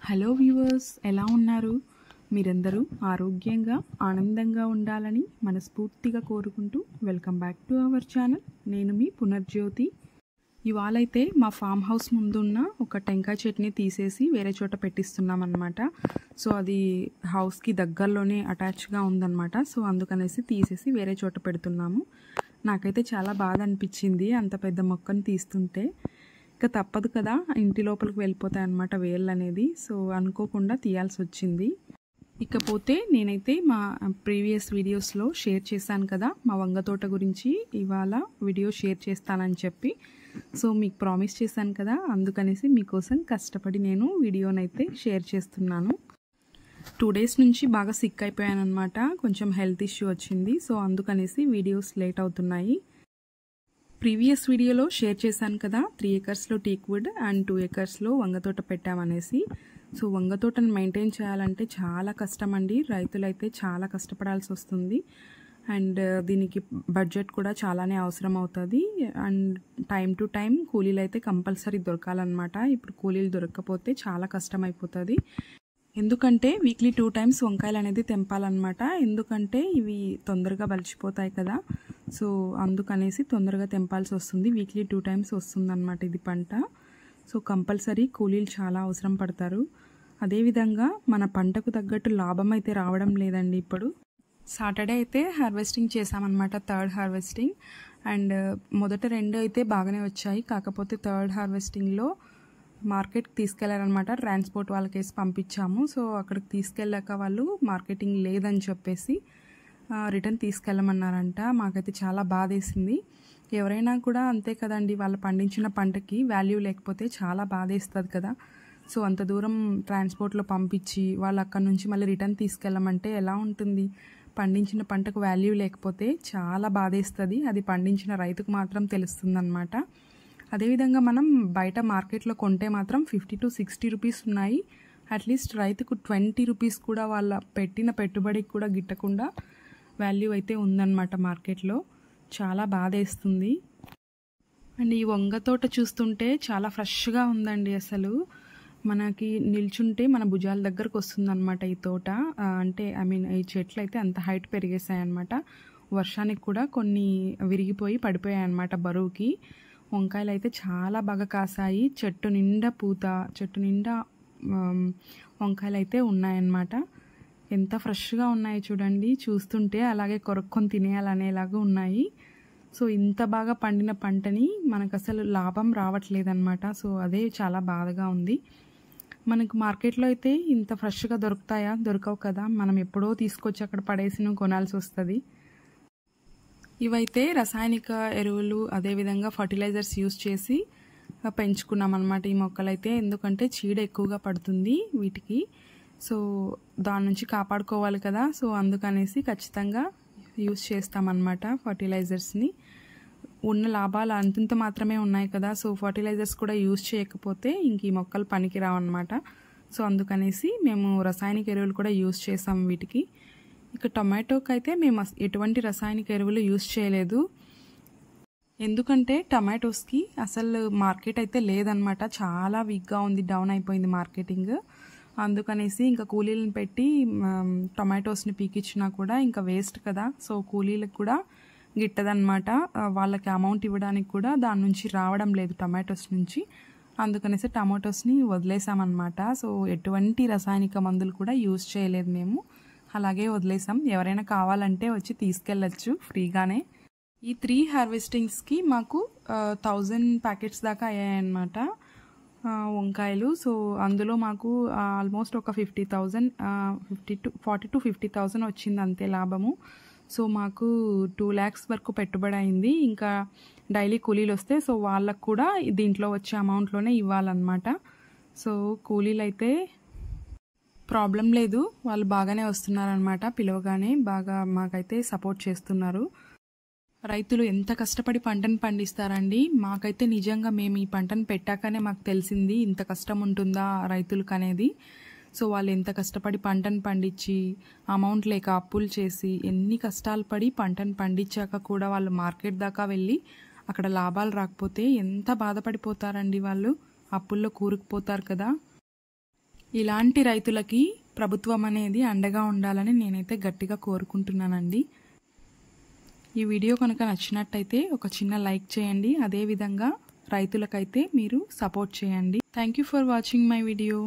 Hello viewers, ఎలా ఉన్నారు? మీరందరూ ఆరోగ్యంగా ఆనందంగా ఉండాలని మనస్ఫూర్తిగా కోరుకుంటూ welcome back to our channel. నేను మీ పునర్జ్యోతి. ఇవాళైతే మా ఫామ్ హౌస్ ముందున్న ఒక టెంకాయ చెట్టుని తీసేసి వేరే చోట పెట్టిస్తున్నాం అన్నమాట. సో అది హౌస్కి దగ్గరలోనే అటాచ్గా ఉందన్నమాట. సో అందుకనేసి తీసేసి వేరే చోట పెడుతున్నాము. నాకైతే చాలా బాధ అనిపించింది అంత పెద్ద మొక్కను తీస్తుంటే. ఇక తప్పదు కదా, ఇంటి లోపలికి వెళ్ళిపోతాయి అన్నమాట వేళ్ళు అనేది. సో అనుకోకుండా తీయాల్సి వచ్చింది. ఇకపోతే నేనైతే మా ప్రీవియస్ వీడియోస్లో షేర్ చేశాను కదా మా వంగ తోట గురించి, ఇవాళ వీడియో షేర్ చేస్తానని చెప్పి. సో మీకు ప్రామిస్ చేశాను కదా, అందుకనేసి మీకోసం కష్టపడి నేను వీడియోనైతే షేర్ చేస్తున్నాను. 2 days నుంచి బాగా సిక్ అయిపోయాను అనమాట. కొంచెం హెల్త్ ఇష్యూ వచ్చింది. సో అందుకనేసి వీడియోస్ లేట్ అవుతున్నాయి. ప్రీవియస్ వీడియోలో షేర్ చేశాను కదా 3 acresలో టీక్ వుడ్ అండ్ 2 acresలో వంగ తోట పెట్టామనేసి. సో వంగ తోటను మెయింటైన్ చేయాలంటే చాలా కష్టం అండి. రైతులైతే చాలా కష్టపడాల్సి వస్తుంది. అండ్ దీనికి బడ్జెట్ కూడా చాలానే అవసరం అవుతుంది. అండ్ టైం టు టైం కూలీలు అయితే కంపల్సరీ దొరకాలన్నమాట. ఇప్పుడు కూలీలు దొరకకపోతే చాలా కష్టం అయిపోతుంది. ఎందుకంటే వీక్లీ 2 times వంకాయలు అనేది తెంపాలన్నమాట. ఎందుకంటే ఇవి తొందరగా బలిచిపోతాయి కదా. సో అందుకనేసి తొందరగా తెంపాల్సి వస్తుంది. వీక్లీ 2 times వస్తుందన్నమాట ఇది పంట. సో కంపల్సరీ కూలీలు చాలా అవసరం పడతారు. అదేవిధంగా మన పంటకు తగ్గట్టు లాభం అయితే రావడం లేదండి. ఇప్పుడు సాటర్డే అయితే హార్వెస్టింగ్ చేసామన్నమాట, 3rd హార్వెస్టింగ్. అండ్ మొదట 2 అయితే బాగానే వచ్చాయి. కాకపోతే 3rd హార్వెస్టింగ్లో మార్కెట్కి తీసుకెళ్లారనమాట. ట్రాన్స్పోర్ట్ వాళ్ళకేసి పంపించాము. సో అక్కడికి తీసుకెళ్ళాక వాళ్ళు మార్కెటింగ్ లేదని చెప్పేసి రిటర్న్ తీసుకెళ్ళమన్నారంట. మాకైతే చాలా బాధేసింది. ఎవరైనా కూడా అంతే కదండి, వాళ్ళు పండించిన పంటకి వాల్యూ లేకపోతే చాలా బాధేస్తుంది కదా. సో అంత దూరం ట్రాన్స్పోర్ట్లో పంపించి వాళ్ళు అక్కడి నుంచి మళ్ళీ రిటర్న్ తీసుకెళ్ళమంటే ఎలా ఉంటుంది? పండించిన పంటకు వాల్యూ లేకపోతే చాలా బాధేస్తుంది. అది పండించిన రైతుకు మాత్రం తెలుస్తుంది అన్నమాట. అదేవిధంగా మనం బయట మార్కెట్లో కొంటే మాత్రం 50 to 60 రూపీస్ ఉన్నాయి. అట్లీస్ట్ రైతుకు 20 రూపీస్ కూడా వాళ్ళ పెట్టిన పెట్టుబడికి కూడా గిట్టకుండా వాల్యూ అయితే ఉందన్నమాట మార్కెట్లో. చాలా బాధేస్తుంది. అండ్ ఈ వంగ తోట చూస్తుంటే చాలా ఫ్రెష్గా ఉందండి. అసలు మనకి నిల్చుంటే మన భుజాల దగ్గరకు వస్తుందన్నమాట ఈ తోట. అంటే ఈ చెట్లు అయితే అంత హైట్ పెరిగేసాయి అన్నమాట. వర్షానికి కూడా కొన్ని విరిగిపోయి పడిపోయాయి అన్నమాట బరువుకి. వంకాయలు అయితే చాలా బాగా కాసాయి. చెట్టు నిండా పూత, చెట్టు నిండా వంకాయలు అయితే ఉన్నాయన్నమాట. ఎంత ఫ్రెష్గా ఉన్నాయి చూడండి. చూస్తుంటే అలాగే కొరుక్కొని తినేయాలనేలాగా ఉన్నాయి. సో ఇంత బాగా పండిన పంటని మనకు అసలు లాభం రావట్లేదన్నమాట. సో అదే చాలా బాధగా ఉంది. మనకు మార్కెట్లో అయితే ఇంత ఫ్రెష్గా దొరుకుతాయా? దొరకవు కదా. మనం ఎప్పుడో తీసుకొచ్చి అక్కడ పడేసి కొనాల్సి వస్తుంది. ఇవైతే రసాయనిక ఎరువులు అదేవిధంగా ఫర్టిలైజర్స్ యూస్ చేసి పెంచుకున్నాం అన్నమాట ఈ మొక్కలైతే. ఎందుకంటే చీడ ఎక్కువగా పడుతుంది వీటికి. సో దాని నుంచి కాపాడుకోవాలి కదా. సో అందుకనేసి ఖచ్చితంగా యూస్ చేస్తామన్నమాట ఫర్టిలైజర్స్ని. ఉన్న లాభాలు అంతంత మాత్రమే ఉన్నాయి కదా. సో ఫర్టిలైజర్స్ కూడా యూస్ చేయకపోతే ఇంక ఈ మొక్కలు పనికి రావన్నమాట. సో అందుకనేసి మేము రసాయనిక ఎరువులు కూడా యూస్ చేసాం వీటికి. ఇక టొమాటోకి అయితే మేము ఎటువంటి రసాయనిక ఎరువులు యూస్ చేయలేదు. ఎందుకంటే టొమాటోస్కి అసలు మార్కెట్ అయితే లేదనమాట. చాలా వీక్గా ఉంది, డౌన్ అయిపోయింది మార్కెటింగ్. అందుకనేసి ఇంకా కూలీలను పెట్టి టొమాటోస్ని పీకిచ్చినా కూడా ఇంకా వేస్ట్ కదా. సో కూలీలకు కూడా గిట్టదనమాట. వాళ్ళకి అమౌంట్ ఇవ్వడానికి కూడా దాని నుంచి రావడం లేదు టొమాటోస్ నుంచి. అందుకనేసి టమాటోస్ని వదిలేసామన్నమాట. సో ఎటువంటి రసాయనిక మందులు కూడా యూజ్ చేయలేదు మేము, అలాగే వదిలేసాం. ఎవరైనా కావాలంటే వచ్చి తీసుకెళ్ళచ్చు ఫ్రీగానే. ఈ 3 హార్వెస్టింగ్స్కి మాకు 1000 ప్యాకెట్స్ దాకా అయ్యాయన్నమాట వంకాయలు. సో అందులో మాకు ఆల్మోస్ట్ ఒక 40,000 40 to 50,000 వచ్చింది అంతే లాభము. సో మాకు 2 lakhs వరకు పెట్టుబడి అయింది. ఇంకా డైలీ కూలీలు వస్తే సో వాళ్ళకు కూడా దీంట్లో వచ్చే అమౌంట్లోనే ఇవ్వాలన్నమాట. సో కూలీలు అయితే ప్రాబ్లం లేదు, వాళ్ళు బాగానే వస్తున్నారనమాట. పిలవగానే బాగా మాకైతే సపోర్ట్ చేస్తున్నారు. రైతులు ఎంత కష్టపడి పంటను పండిస్తారండి. మాకైతే నిజంగా మేము ఈ పంటను పెట్టాకనే మాకు తెలిసింది ఇంత కష్టం ఉంటుందా రైతులకు అనేది. సో వాళ్ళు ఎంత కష్టపడి పంటను పండించి అమౌంట్ లేక అప్పులు చేసి ఎన్ని కష్టాలు పడి పంటను పండించాక కూడా వాళ్ళు మార్కెట్ దాకా వెళ్ళి అక్కడ లాభాలు రాకపోతే ఎంత బాధపడిపోతారండి వాళ్ళు. అప్పుల్లో కూరుకుపోతారు కదా. ఇలాంటి రైతులకి ప్రభుత్వం అనేది అండగా ఉండాలని నేనైతే గట్టిగా కోరుకుంటున్నానండి. ఈ వీడియో కనుక నచ్చినట్టయితే ఒక చిన్న లైక్ చేయండి. అదేవిధంగా రైతులకైతే మీరు సపోర్ట్ చేయండి. Thank you for watching my video.